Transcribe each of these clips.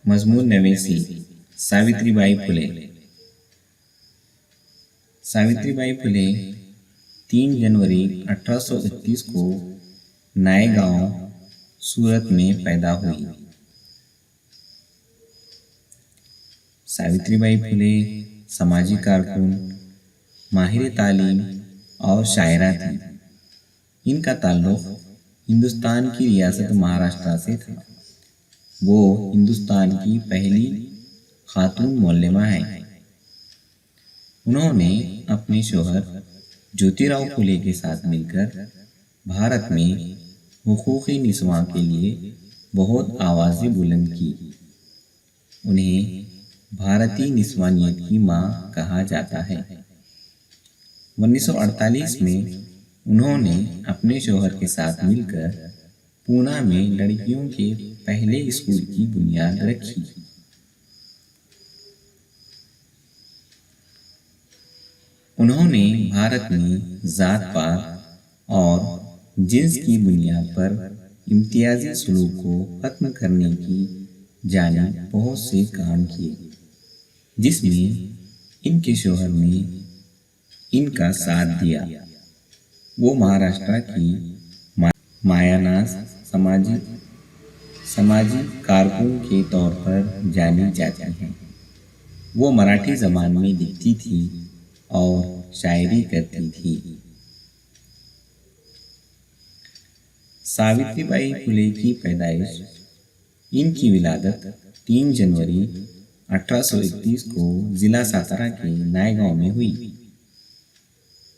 मजमून नवेसी सावित्रीबाई फुले। सावित्रीबाई फुले 3 जनवरी 1831 को नए गांव सूरत में पैदा हुई। सावित्रीबाई फुले समाजी कारकुन, माहिर तालीम और शायरा थी। इनका ताल्लुक हिंदुस्तान की रियासत महाराष्ट्र से था। वो हिंदुस्तान की पहली खातून मौल्लमा हैं। उन्होंने अपने शौहर ज्योतिराव फुले के साथ मिलकर भारत में हुकूक़ी निस्वां के लिए बहुत आवाज़ें बुलंद की। उन्हें भारतीय निस्वानियत की माँ कहा जाता है। 1948 में उन्होंने अपने शौहर के साथ मिलकर पूना में लड़कियों के पहले स्कूल की बुनियाद रखी। उन्होंने भारत में जात पात और जिन्स की बुनियाद पर इम्तियाजी सलूक को खत्म करने की जानिब बहुत से काम किए, जिसमें इनके शौहर ने इनका साथ दिया। वो महाराष्ट्र की मायानास समाजी कारकुन के तौर पर जानी जाती हैं। वो मराठी ज़बान में लिखती थी और शायरी करती थी। सावित्रीबाई फुले की पैदाइश, इनकी विलादत 3 जनवरी 1831 को ज़िला सातारा के नायगांव में हुई।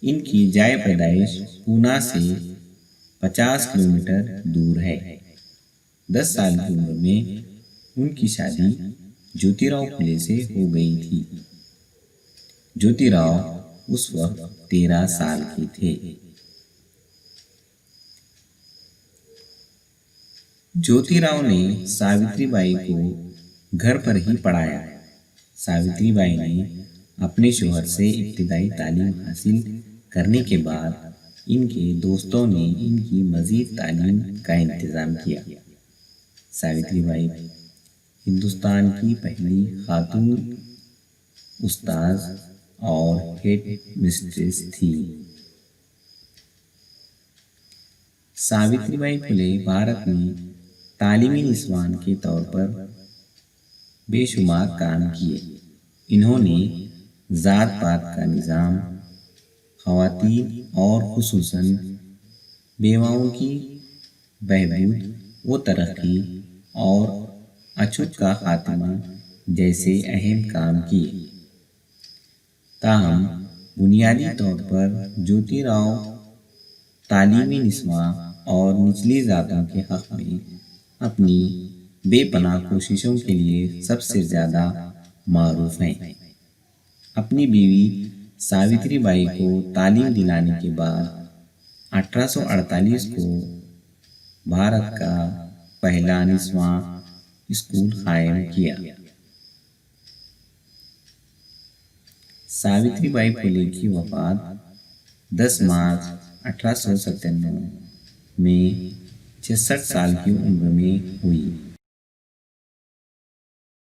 इनकी जाए पैदाइश पूना से 50 किलोमीटर दूर है। 10 साल की उम्र में उनकी शादी ज्योतिराव फुले से हो गई थी। ज्योतिराव उस वक्त 13 साल के थे। ज्योतिराव ने सावित्रीबाई को घर पर ही पढ़ाया। सावित्रीबाई ने अपने शौहर से इब्तिदाई तालीम हासिल करने के बाद इनके दोस्तों ने इनकी मज़ीद तालीम का इंतज़ाम किया। सावित्रीबाई हिंदुस्तान की पहली खातून उस्ताद और हेड मिस्ट्रेस थी। सावित्रीबाई फुले भारत में तालीमी निस्वान के तौर पर बेशुमार काम किए। इन्होंने ज़ात पात का निज़ाम, ख़वातीन और खुसूसन बेवाओं की बहबूद व तरक्की और अछूत का खात्मा जैसे अहम काम किए। ताहम बुनियादी तौर पर ज्योतिराव तालीमी निस्वां और निचली ज़ातों के हक़ में अपनी बेपनाह कोशिशों के लिए सबसे ज़्यादा मारूफ हैं। अपनी बीवी सावित्रीबाई को तालीम दिलाने के बाद 1848 को भारत का पहला निस्वां स्कूल कायम किया। सावित्रीबाई फुले की वफ़ात 10 मार्च 1897 में 66 साल की उम्र में हुई।